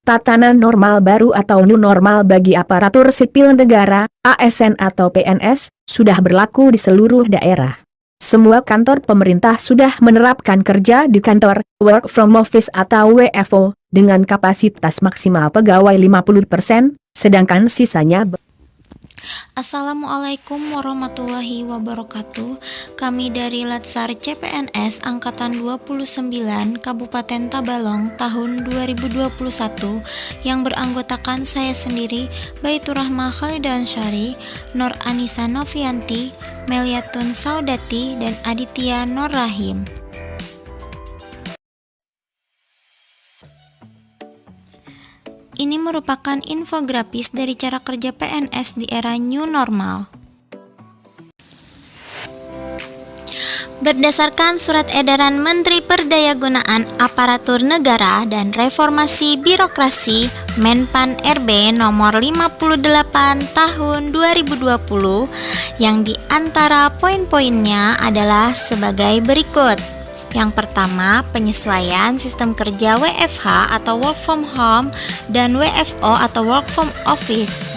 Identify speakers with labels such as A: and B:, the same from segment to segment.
A: Tatanan normal baru atau new normal bagi aparatur sipil negara, ASN atau PNS, sudah berlaku di seluruh daerah. Semua kantor pemerintah sudah menerapkan kerja di kantor, work from office atau WFO, dengan kapasitas maksimal pegawai 50%, sedangkan sisanya
B: Assalamualaikum warahmatullahi wabarakatuh. Kami dari Latsar CPNS Angkatan 29 Kabupaten Tabalong tahun 2021 yang beranggotakan saya sendiri, Baitur Rahma Khalidah Ansyari, Nur Anissa Novianti, Meliatun Saudati, dan Aditya Nur Rahim. Ini merupakan infografis dari cara kerja PNS di era new normal. Berdasarkan Surat Edaran Menteri Perdayagunaan Aparatur Negara dan Reformasi Birokrasi Menpan RB nomor 58 tahun 2020 yang di antara poin-poinnya adalah sebagai berikut. Yang pertama, penyesuaian sistem kerja WFH atau work from home dan WFO atau work from office.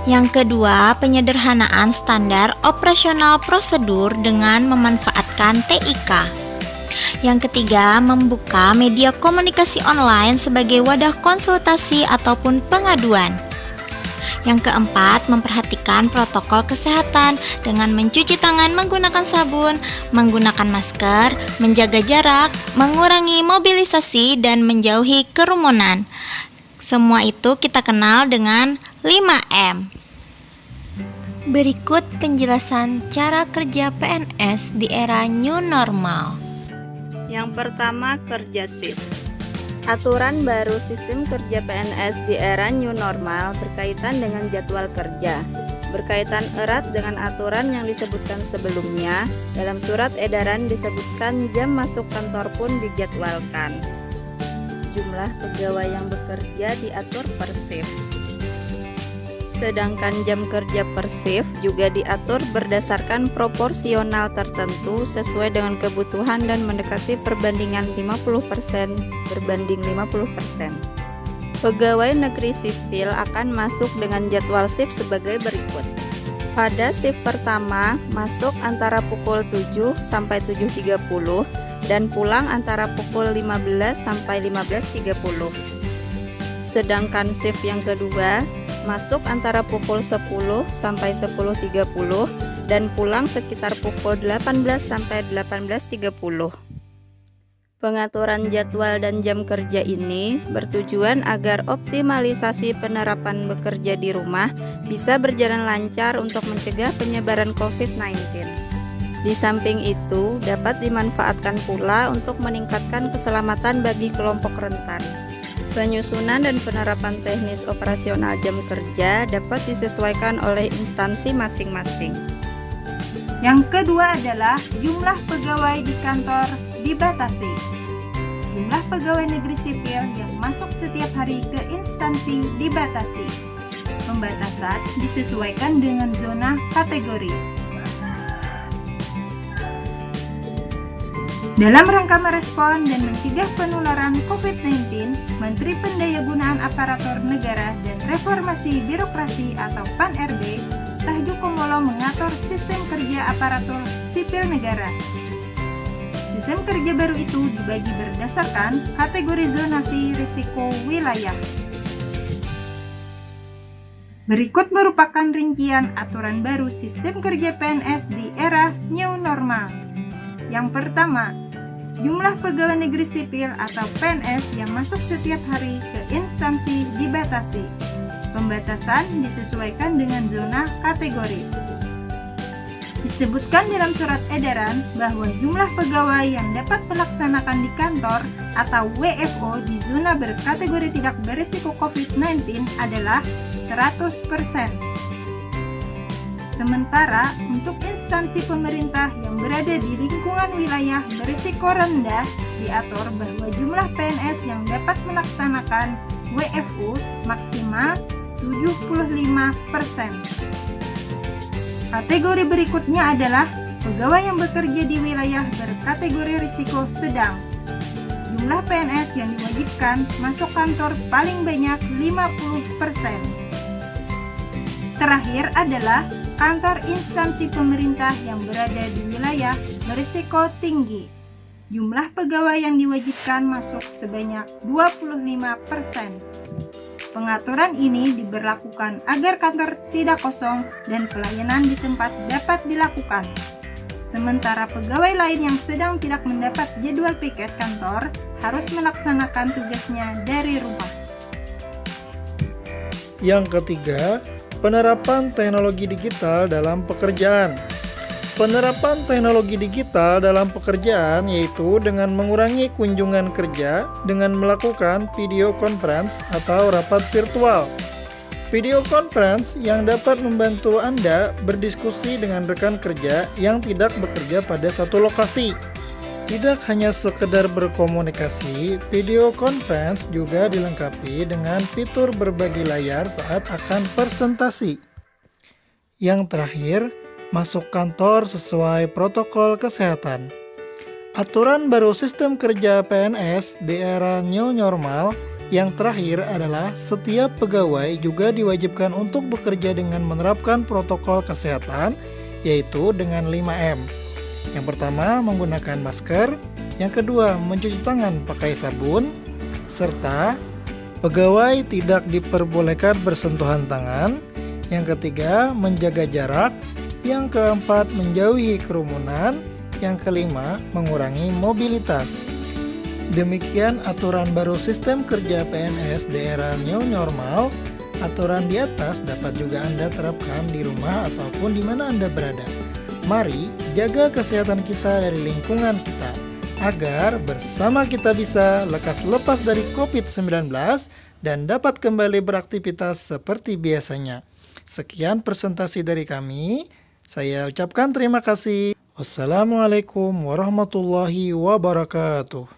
B: Yang kedua, penyederhanaan standar operasional prosedur dengan memanfaatkan TIK. Yang ketiga, membuka media komunikasi online sebagai wadah konsultasi ataupun pengaduan. Yang keempat, memperhatikan protokol kesehatan dengan mencuci tangan menggunakan sabun, menggunakan masker, menjaga jarak, mengurangi mobilisasi, dan menjauhi kerumunan. Semua itu kita kenal dengan 5M. Berikut penjelasan cara kerja PNS di era new normal.
C: Yang pertama, kerja shift. Aturan baru sistem kerja PNS di era new normal berkaitan dengan jadwal kerja. Berkaitan erat dengan aturan yang disebutkan sebelumnya, dalam surat edaran disebutkan jam masuk kantor pun dijadwalkan. Jumlah pegawai yang bekerja diatur per shift. Sedangkan jam kerja per shift juga diatur berdasarkan proporsional tertentu sesuai dengan kebutuhan dan mendekati perbandingan 50% berbanding 50%. Pegawai negeri sipil akan masuk dengan jadwal shift sebagai berikut. Pada shift pertama, masuk antara pukul 7 sampai 7.30 dan pulang antara pukul 15 sampai 15.30. Sedangkan shift yang kedua, masuk antara pukul 10 sampai 10.30 dan pulang sekitar pukul 18 sampai 18.30. Pengaturan jadwal dan jam kerja ini bertujuan agar optimalisasi penerapan bekerja di rumah bisa berjalan lancar untuk mencegah penyebaran COVID-19. Di samping itu, dapat dimanfaatkan pula untuk meningkatkan keselamatan bagi kelompok rentan. Penyusunan dan penerapan teknis operasional jam kerja dapat disesuaikan oleh instansi masing-masing.
D: Yang kedua adalah jumlah pegawai di kantor dibatasi. Jumlah pegawai negeri sipil yang masuk setiap hari ke instansi dibatasi. Pembatasan disesuaikan dengan zona kategori. Dalam rangka merespon dan mencegah penularan COVID-19, Menteri Pendayagunaan Aparatur Negara dan Reformasi Birokrasi atau PAN-RB, Tahju Kumolo mengatur sistem kerja aparatur sipil negara. Sistem kerja baru itu dibagi berdasarkan kategori zonasi risiko wilayah. Berikut merupakan rincian aturan baru sistem kerja PNS di era new normal. Yang pertama, jumlah pegawai negeri sipil atau PNS yang masuk setiap hari ke instansi dibatasi. Pembatasan disesuaikan dengan zona kategori. Disebutkan dalam surat edaran bahwa jumlah pegawai yang dapat melaksanakan di kantor atau WFO di zona berkategori tidak berisiko COVID-19 adalah 100%. Sementara untuk instansi pemerintah yang berada di lingkungan wilayah berisiko rendah diatur bahwa jumlah PNS yang dapat melaksanakan WFO maksimal 75%. Kategori berikutnya adalah pegawai yang bekerja di wilayah berkategori risiko sedang. Jumlah PNS yang diwajibkan masuk kantor paling banyak 50%. Terakhir adalah kantor instansi pemerintah yang berada di wilayah berisiko tinggi. Jumlah pegawai yang diwajibkan masuk sebanyak 25%. Pengaturan ini diberlakukan agar kantor tidak kosong dan pelayanan di tempat dapat dilakukan. Sementara pegawai lain yang sedang tidak mendapat jadwal piket kantor harus melaksanakan tugasnya dari rumah.
E: Yang ketiga, penerapan teknologi digital dalam pekerjaan. Penerapan teknologi digital dalam pekerjaan yaitu dengan mengurangi kunjungan kerja dengan melakukan video conference atau rapat virtual. Video conference yang dapat membantu Anda berdiskusi dengan rekan kerja yang tidak bekerja pada satu lokasi. Tidak hanya sekedar berkomunikasi, video conference juga dilengkapi dengan fitur berbagi layar saat akan presentasi. Yang terakhir, masuk kantor sesuai protokol kesehatan. Aturan baru sistem kerja PNS di era new normal yang terakhir adalah setiap pegawai juga diwajibkan untuk bekerja dengan menerapkan protokol kesehatan, yaitu dengan 5M. Yang pertama, menggunakan masker. Yang kedua, mencuci tangan pakai sabun. Serta, pegawai tidak diperbolehkan bersentuhan tangan. Yang ketiga, menjaga jarak. Yang keempat, menjauhi kerumunan. Yang kelima, mengurangi mobilitas. Demikian aturan baru sistem kerja PNS di era new normal. Aturan di atas dapat juga Anda terapkan di rumah ataupun di mana Anda berada. Mari jaga kesehatan kita dari lingkungan kita, agar bersama kita bisa lekas dari COVID-19 dan dapat kembali beraktivitas seperti biasanya. Sekian presentasi dari kami. Saya ucapkan terima kasih. Wassalamualaikum warahmatullahi wabarakatuh.